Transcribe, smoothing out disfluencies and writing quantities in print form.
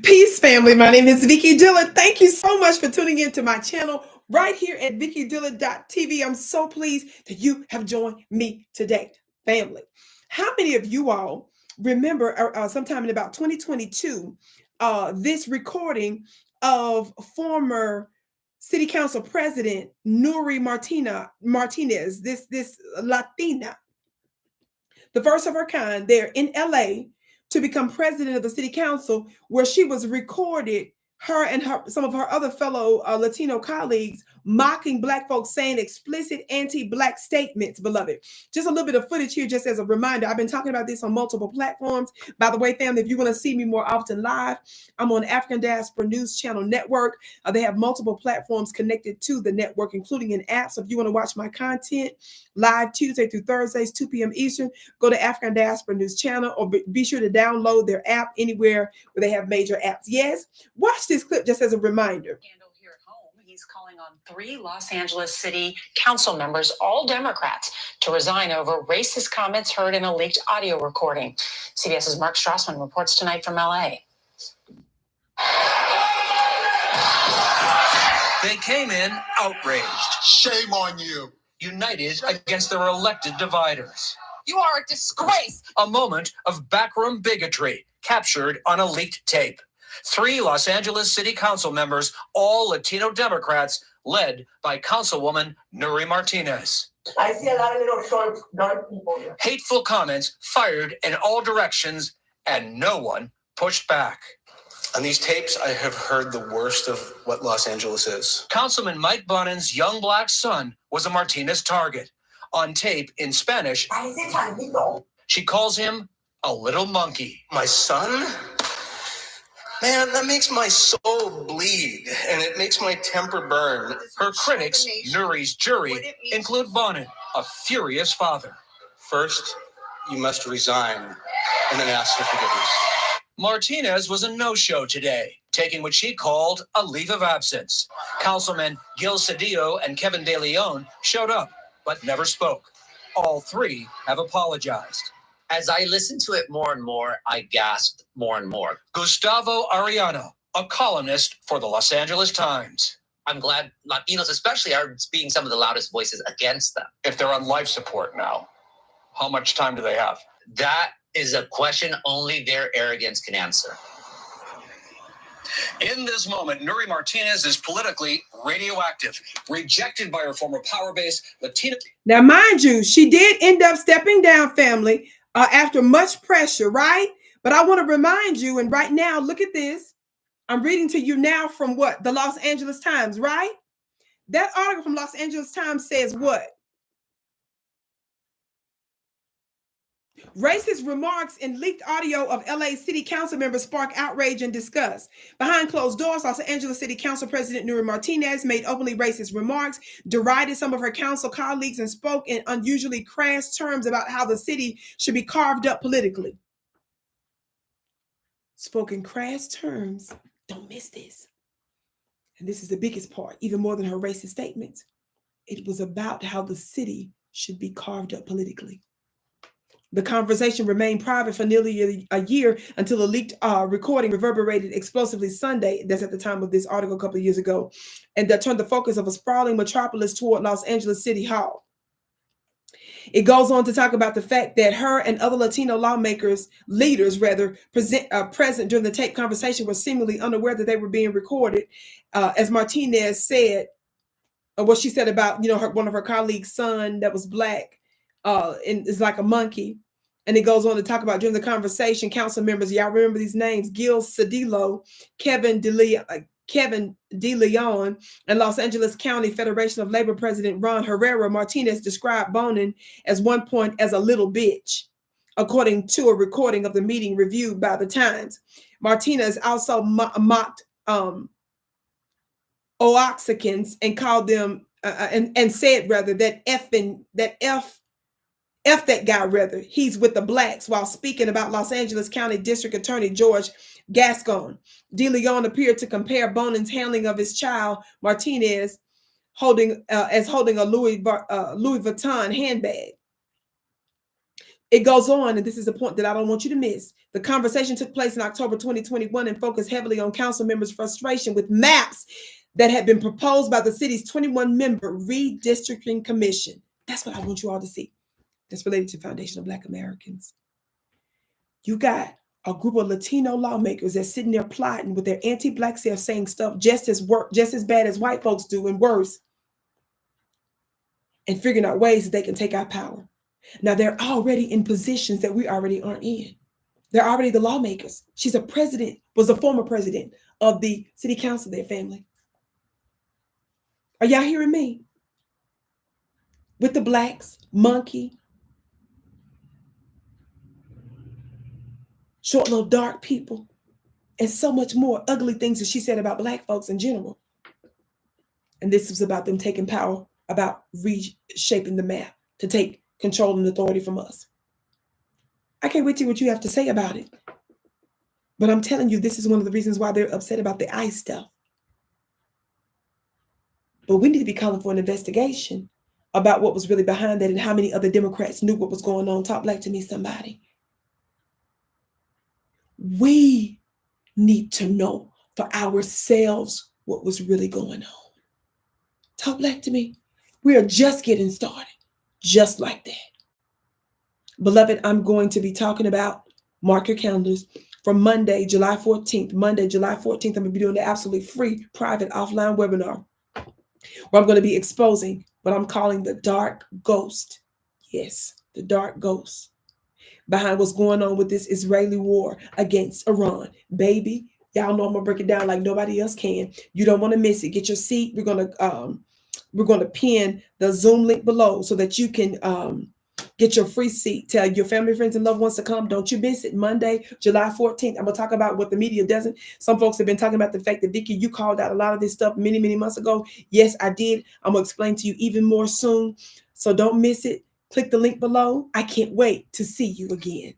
Peace, family. My name is Vicki Dillard. Thank you so much for tuning into my channel right here at VickiDillard.tv. I'm so pleased that you have joined me today, family. How many of you all remember sometime in about 2022, this recording of former City Council President Nuri Martinez, this Latina, the first of her kind there in LA, to become president of the city council, where she was recorded, her and some of her other fellow Latino colleagues mocking Black folks, saying explicit anti-Black statements, beloved. Just a little bit of footage here, just as a reminder. I've been talking about this on multiple platforms. By the way, family, if you want to see me more often live, I'm on African Diaspora News Channel Network. They have multiple platforms connected to the network, including an app. So if you want to watch my content live Tuesday through Thursdays, 2 p.m. Eastern, go to African Diaspora News Channel, or be sure to download their app anywhere where they have major apps. Yes, watch this clip just as a reminder. Here at home, he's calling on 3 Los Angeles City Council members, all Democrats, to resign over racist comments heard in a leaked audio recording. CBS's Mark Strassman reports tonight from LA. They came in outraged. Shame on you. United against their elected dividers. You are a disgrace. A moment of backroom bigotry captured on a leaked tape. 3 Los Angeles City Council members, all Latino Democrats, led by Councilwoman Nuri Martinez. I see a lot of little short, dark people here. Hateful comments fired in all directions, and no one pushed back. On these tapes, I have heard the worst of what Los Angeles is. Councilman Mike Bonin's young Black son was a Martinez target. On tape in Spanish, she calls him a little monkey. My son? Man, that makes my soul bleed, and it makes my temper burn. Her critics, Nuri's jury, include Bonin, a furious father. First, you must resign, and then ask for forgiveness. Martinez was a no-show today, taking what she called a leave of absence. Councilmen Gil Cedillo and Kevin De Leon showed up, but never spoke. All 3 have apologized. As I listened to it more and more, I gasped more and more. Gustavo Arellano, a columnist for the Los Angeles Times. I'm glad Latinos especially are being some of the loudest voices against them. If they're on life support now, how much time do they have? That is a question only their arrogance can answer. In this moment, Nuri Martinez is politically radioactive, rejected by her former power base, Latina. Now, mind you, she did end up stepping down, family, after much pressure, right? But I want to remind you, and right now, look at this. I'm reading to you now from what? The Los Angeles Times, right? That article from Los Angeles Times says what? Racist remarks in leaked audio of LA City Council members spark outrage and disgust. Behind closed doors, Los Angeles City Council President Nuri Martinez made openly racist remarks, derided some of her council colleagues, and spoke in unusually crass terms about how the city should be carved up politically. Spoke in crass terms. Don't miss this. And this is the biggest part, even more than her racist statements. It was about how the city should be carved up politically. The conversation remained private for nearly a year until a leaked recording reverberated explosively Sunday. That's at the time of this article a couple of years ago. And that turned the focus of a sprawling metropolis toward Los Angeles City Hall. It goes on to talk about the fact that her and other Latino leaders present during the tape conversation were seemingly unaware that they were being recorded. As Martinez said, what she said about, one of her colleagues' son that was Black, and is like a monkey. And it goes on to talk about during the conversation, council members, y'all remember these names, Gil Cedillo, Kevin De Leon, and Los Angeles County Federation of Labor President Ron Herrera. Martinez described Bonin at one point as a little bitch, according to a recording of the meeting reviewed by the Times. Martinez also mocked Oaxacans and called them and said rather that F that guy, rather, he's with the Blacks, while speaking about Los Angeles County District Attorney George Gascon. De Leon appeared to compare Bonin's handling of his child, Martinez, holding a Louis Vuitton handbag. It goes on, and this is a point that I don't want you to miss. The conversation took place in October 2021 and focused heavily on council members' frustration with maps that had been proposed by the city's 21-member redistricting commission. That's what I want you all to see. That's related to Foundation of Black Americans. You got a group of Latino lawmakers that's sitting there plotting with their anti-Black self, saying stuff just as bad as white folks do and worse, and figuring out ways that they can take our power. Now, they're already in positions that we already aren't in. They're already the lawmakers. She's a president, was a former president of the city council, their family. Are y'all hearing me? With the blacks, monkey, short little dark people, and so much more ugly things that she said about Black folks in general. And this was about them taking power, about reshaping the map to take control and authority from us. I can't wait to see what you have to say about it. But I'm telling you, this is one of the reasons why they're upset about the ICE stuff. But we need to be calling for an investigation about what was really behind that and how many other Democrats knew what was going on. Talk black to me, somebody. We need to know for ourselves what was really going on. Talk black to me. We are just getting started. Just like that. Beloved, I'm going to be talking about, mark your calendars, from Monday, July 14th. Monday, July 14th, I'm going to be doing the absolutely free private offline webinar where I'm going to be exposing what I'm calling the dark ghost. Yes, the dark ghost behind what's going on with this Israeli war against Iran. Baby, y'all know I'm going to break it down like nobody else can. You don't want to miss it. Get your seat. We're going to pin the Zoom link below so that you can get your free seat. Tell your family, friends, and loved ones to come. Don't you miss it. Monday, July 14th. I'm going to talk about what the media doesn't. Some folks have been talking about the fact that, Vicki, you called out a lot of this stuff many, many months ago. Yes, I did. I'm going to explain to you even more soon. So don't miss it. Click the link below. I can't wait to see you again.